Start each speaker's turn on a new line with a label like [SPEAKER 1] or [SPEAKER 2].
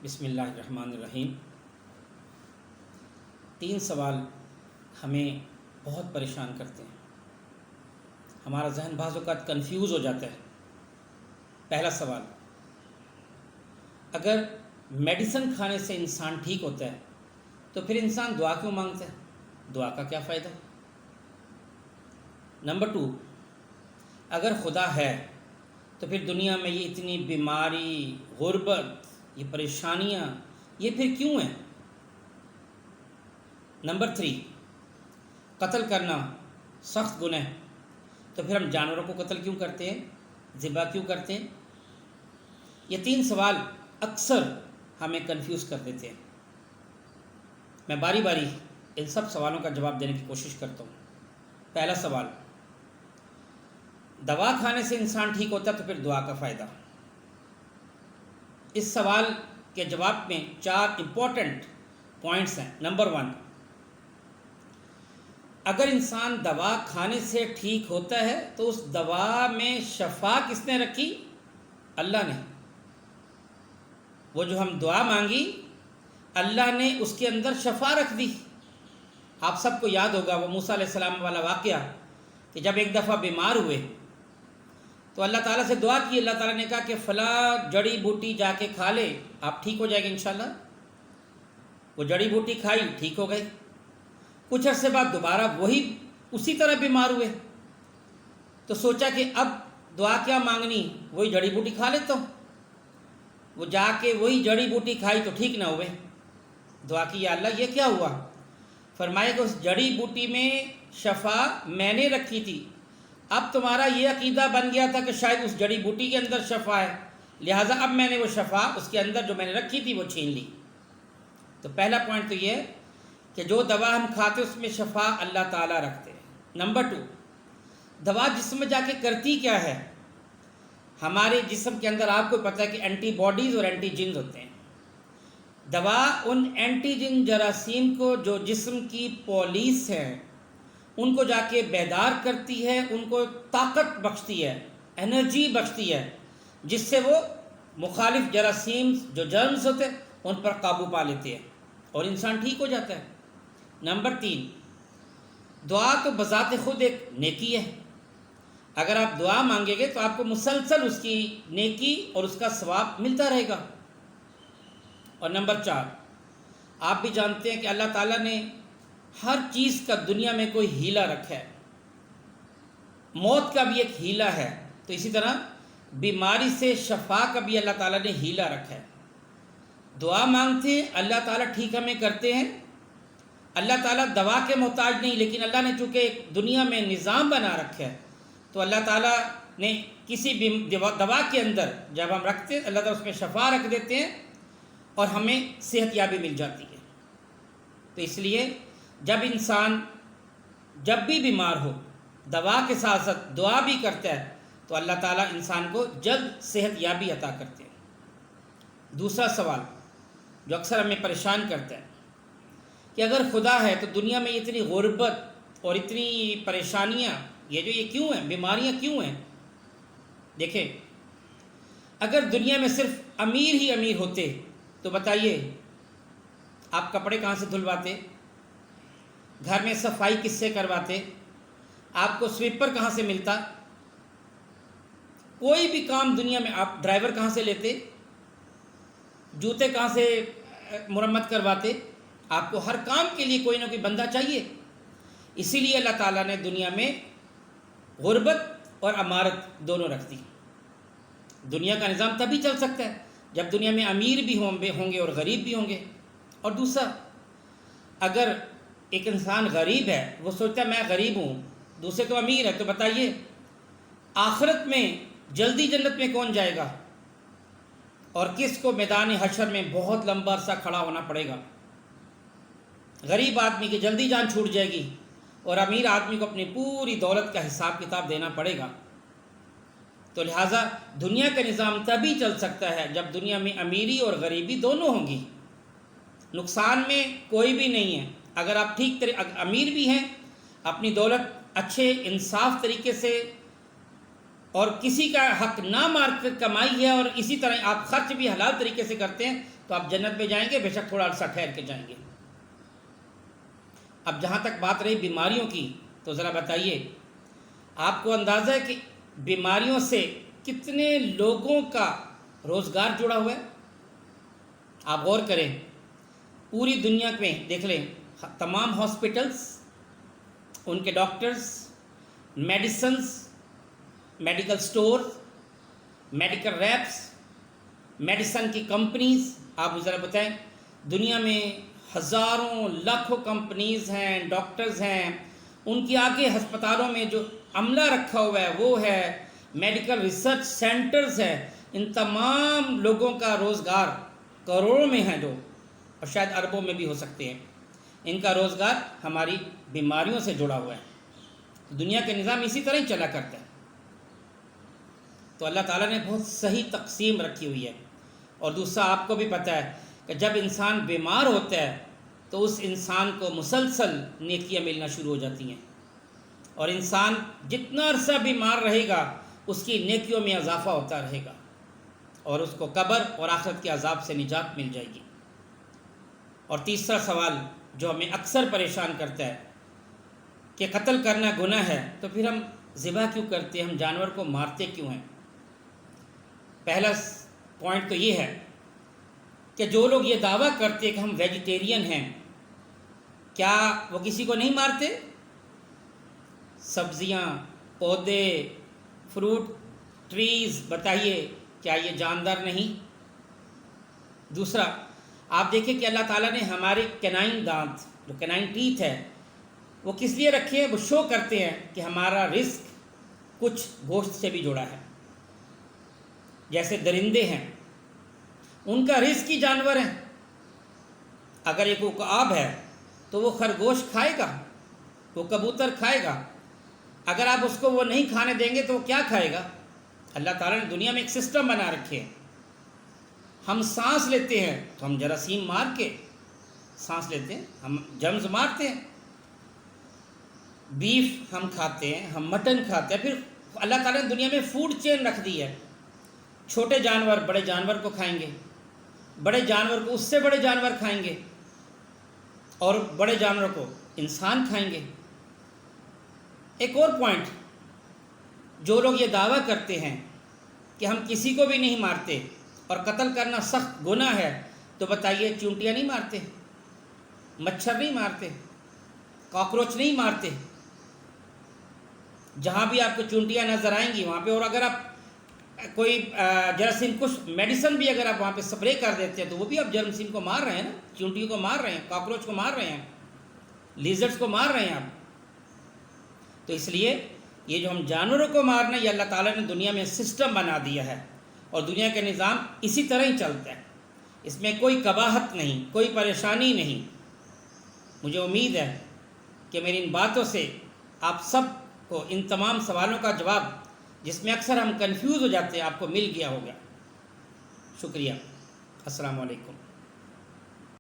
[SPEAKER 1] بسم اللہ الرحمن الرحیم۔ 3 سوال ہمیں بہت پریشان کرتے ہیں، ہمارا ذہن بعض اوقات کنفیوز ہو جاتا ہے۔ پہلا سوال، اگر میڈیسن کھانے سے انسان ٹھیک ہوتا ہے تو پھر انسان دعا کیوں مانگتا ہے؟ دعا کا کیا فائدہ؟ نمبر 2، اگر خدا ہے تو پھر دنیا میں یہ اتنی بیماری، غربت، یہ پریشانیاں، یہ پھر کیوں ہیں؟ نمبر 3، قتل کرنا سخت گناہ، تو پھر ہم جانوروں کو قتل کیوں کرتے ہیں، ذبح کیوں کرتے ہیں؟ یہ 3 سوال اکثر ہمیں کنفیوز کر دیتے ہیں۔ میں باری باری ان سب سوالوں کا جواب دینے کی کوشش کرتا ہوں۔ پہلا سوال، دوا کھانے سے انسان ٹھیک ہوتا ہے تو پھر دعا کا فائدہ؟ اس سوال کے جواب میں 4 امپورٹنٹ پوائنٹس ہیں۔ نمبر 1، اگر انسان دوا کھانے سے ٹھیک ہوتا ہے تو اس دوا میں شفا کس نے رکھی؟ اللہ نے۔ وہ جو ہم دعا مانگی، اللہ نے اس کے اندر شفا رکھ دی۔ آپ سب کو یاد ہوگا وہ موسیٰ علیہ السلام والا واقعہ کہ جب ایک دفعہ بیمار ہوئے تو اللہ تعالیٰ سے دعا کی، اللہ تعالیٰ نے کہا کہ فلاں جڑی بوٹی جا کے کھا لے، آپ ٹھیک ہو جائے گے انشاءاللہ۔ وہ جڑی بوٹی کھائی، ٹھیک ہو گئی۔ کچھ عرصے بعد دوبارہ وہی اسی طرح بیمار ہوئے تو سوچا کہ اب دعا کیا مانگنی، وہی جڑی بوٹی کھا لیتا ہوں۔ وہ جا کے وہی جڑی بوٹی کھائی تو ٹھیک نہ ہوئے۔ دعا کی، یا اللہ یہ کیا ہوا؟ فرمایا کہ اس جڑی بوٹی میں شفا میں نے رکھی تھی، اب تمہارا یہ عقیدہ بن گیا تھا کہ شاید اس جڑی بوٹی کے اندر شفا ہے، لہٰذا اب میں نے وہ شفا اس کے اندر جو میں نے رکھی تھی وہ چھین لی۔ تو پہلا پوائنٹ تو یہ ہے کہ جو دوا ہم کھاتے اس میں شفا اللہ تعالیٰ رکھتے ہیں۔ نمبر 2، دوا جسم میں جا کے کرتی کیا ہے؟ ہمارے جسم کے اندر آپ کو پتہ ہے کہ اینٹی باڈیز اور اینٹی جنز ہوتے ہیں۔ دوا ان اینٹی جن جراثیم کو جو جسم کی پولیس ہیں ان کو جا کے بیدار کرتی ہے، ان کو طاقت بخشتی ہے، انرجی بخشتی ہے، جس سے وہ مخالف جراثیم جو جرمز ہوتے ہیں ان پر قابو پا لیتے ہیں اور انسان ٹھیک ہو جاتا ہے۔ نمبر 3، دعا تو بذات خود ایک نیکی ہے۔ اگر آپ دعا مانگیں گے تو آپ کو مسلسل اس کی نیکی اور اس کا ثواب ملتا رہے گا۔ اور نمبر 4، آپ بھی جانتے ہیں کہ اللہ تعالیٰ نے ہر چیز کا دنیا میں کوئی ہیلہ رکھا ہے، موت کا بھی ایک ہیلہ ہے، تو اسی طرح بیماری سے شفا کا بھی اللہ تعالیٰ نے ہیلہ رکھا ہے۔ دعا مانگتے ہیں، اللہ تعالیٰ ٹھیک ہمیں کرتے ہیں۔ اللہ تعالیٰ دوا کے محتاج نہیں، لیکن اللہ نے چونکہ ایک دنیا میں نظام بنا رکھا ہے تو اللہ تعالیٰ نے کسی بھی دوا کے اندر جب ہم رکھتے ہیں اللہ تعالیٰ اس میں شفا رکھ دیتے ہیں اور ہمیں صحت یابی مل جاتی ہے۔ تو اس لیے جب انسان جب بھی بیمار ہو دوا کے ساتھ ساتھ دعا بھی کرتا ہے تو اللہ تعالیٰ انسان کو جلد صحت یابی عطا کرتے ہیں۔ دوسرا سوال جو اکثر ہمیں پریشان کرتا ہے کہ اگر خدا ہے تو دنیا میں اتنی غربت اور اتنی پریشانیاں، یہ کیوں ہیں، بیماریاں کیوں ہیں؟ دیکھیں، اگر دنیا میں صرف امیر ہی امیر ہوتے تو بتائیے آپ کپڑے کہاں سے دھلواتے، گھر میں صفائی کس سے کرواتے، آپ کو سویپر کہاں سے ملتا، کوئی بھی کام دنیا میں آپ ڈرائیور کہاں سے لیتے، جوتے کہاں سے مرمت کرواتے؟ آپ کو ہر کام کے لیے کوئی نہ کوئی بندہ چاہیے۔ اسی لیے اللہ تعالیٰ نے دنیا میں غربت اور امارت دونوں رکھ دی۔ دنیا کا نظام تبھی چل سکتا ہے جب دنیا میں امیر بھی ہوں گے اور غریب بھی ہوں گے۔ اور دوسرا، اگر ایک انسان غریب ہے، وہ سوچتا ہے میں غریب ہوں، دوسرے تو امیر ہے، تو بتائیے آخرت میں جلدی جنت میں کون جائے گا اور کس کو میدان حشر میں بہت لمبا عرصہ کھڑا ہونا پڑے گا؟ غریب آدمی کی جلدی جان چھوٹ جائے گی اور امیر آدمی کو اپنی پوری دولت کا حساب کتاب دینا پڑے گا۔ تو لہٰذا دنیا کا نظام تبھی چل سکتا ہے جب دنیا میں امیری اور غریبی دونوں ہوں گی۔ نقصان میں کوئی بھی نہیں ہے۔ اگر آپ امیر بھی ہیں، اپنی دولت اچھے انصاف طریقے سے اور کسی کا حق نہ مار کر کمائی ہے اور اسی طرح آپ خرچ بھی حلال طریقے سے کرتے ہیں تو آپ جنت میں جائیں گے، بے شک تھوڑا عرصہ ٹھہر کے جائیں گے۔ اب جہاں تک بات رہی بیماریوں کی، تو ذرا بتائیے آپ کو اندازہ ہے کہ بیماریوں سے کتنے لوگوں کا روزگار جڑا ہوا ہے؟ آپ غور کریں، پوری دنیا میں دیکھ لیں، تمام ہاسپٹلس، ان کے doctors, medicines, medical store, medical reps, medicine کی کمپنیز، آپ ذرا بتائیں دنیا میں ہزاروں لاکھوں کمپنیز ہیں، ڈاکٹرز ہیں، ان کی آگے ہسپتالوں میں جو عملہ رکھا ہوا ہے وہ ہے، میڈیکل ریسرچ سینٹرز ہیں، ان تمام لوگوں کا روزگار کروڑوں میں ہیں، جو اور شاید اربوں میں بھی ہو سکتے ہیں، ان کا روزگار ہماری بیماریوں سے جڑا ہوا ہے۔ دنیا کے نظام اسی طرح ہی چلا کرتا ہے۔ تو اللہ تعالیٰ نے بہت صحیح تقسیم رکھی ہوئی ہے۔ اور دوسرا آپ کو بھی پتہ ہے کہ جب انسان بیمار ہوتا ہے تو اس انسان کو مسلسل نیکیاں ملنا شروع ہو جاتی ہیں، اور انسان جتنا عرصہ بیمار رہے گا اس کی نیکیوں میں اضافہ ہوتا رہے گا، اور اس کو قبر اور آخرت کے عذاب سے نجات مل جائے گی۔ اور تیسرا سوال جو ہمیں اکثر پریشان کرتا ہے کہ قتل کرنا گناہ ہے تو پھر ہم ذبح کیوں کرتے ہیں، ہم جانور کو مارتے کیوں ہیں؟ پہلا پوائنٹ تو یہ ہے کہ جو لوگ یہ دعویٰ کرتے ہیں کہ ہم ویجیٹیرین ہیں، کیا وہ کسی کو نہیں مارتے؟ سبزیاں، پودے، فروٹ ٹریز، بتائیے کیا یہ جاندار نہیں؟ دوسرا آپ دیکھیں کہ اللہ تعالیٰ نے ہمارے کینائن دانت، جو کینائن ٹیتھ ہے، وہ کس لیے رکھے ہیں؟ وہ شو کرتے ہیں کہ ہمارا رزق کچھ گوشت سے بھی جڑا ہے۔ جیسے درندے ہیں، ان کا رزق ہی جانور ہیں۔ اگر ایک عقاب ہے تو وہ خرگوش کھائے گا، وہ کبوتر کھائے گا۔ اگر آپ اس کو وہ نہیں کھانے دیں گے تو وہ کیا کھائے گا؟ اللہ تعالیٰ نے دنیا میں ایک سسٹم بنا رکھے ہیں۔ ہم سانس لیتے ہیں تو ہم جراثیم مار کے سانس لیتے ہیں، ہم جرمز مارتے ہیں۔ بیف ہم کھاتے ہیں، ہم مٹن کھاتے ہیں۔ پھر اللہ تعالیٰ نے دنیا میں فوڈ چین رکھ دی ہے۔ چھوٹے جانور بڑے جانور کو کھائیں گے، بڑے جانور کو اس سے بڑے جانور کھائیں گے، اور بڑے جانور کو انسان کھائیں گے۔ ایک اور پوائنٹ، جو لوگ یہ دعویٰ کرتے ہیں کہ ہم کسی کو بھی نہیں مارتے اور قتل کرنا سخت گناہ ہے، تو بتائیے چونٹیاں نہیں مارتے، مچھر نہیں مارتے، کاکروچ نہیں مارتے؟ جہاں بھی آپ کو چونٹیاں نظر آئیں گی وہاں پہ، اور اگر آپ کوئی جراثیم کش میڈیسن بھی اگر آپ وہاں پہ سپرے کر دیتے ہیں تو وہ بھی آپ جراثیم کو مار رہے ہیں نا، چونٹیوں کو مار رہے ہیں، کاکروچ کو مار رہے ہیں، لیزرڈز کو مار رہے ہیں آپ۔ تو اس لیے یہ جو ہم جانوروں کو مارنا، یہ اللہ تعالیٰ نے دنیا میں سسٹم بنا دیا ہے، اور دنیا کا نظام اسی طرح ہی چلتا ہے، اس میں کوئی قباحت نہیں، کوئی پریشانی نہیں۔ مجھے امید ہے کہ میری ان باتوں سے آپ سب کو ان تمام سوالوں کا جواب، جس میں اکثر ہم کنفیوز ہو جاتے ہیں، آپ کو مل گیا ہوگا۔ شکریہ۔ السلام علیکم۔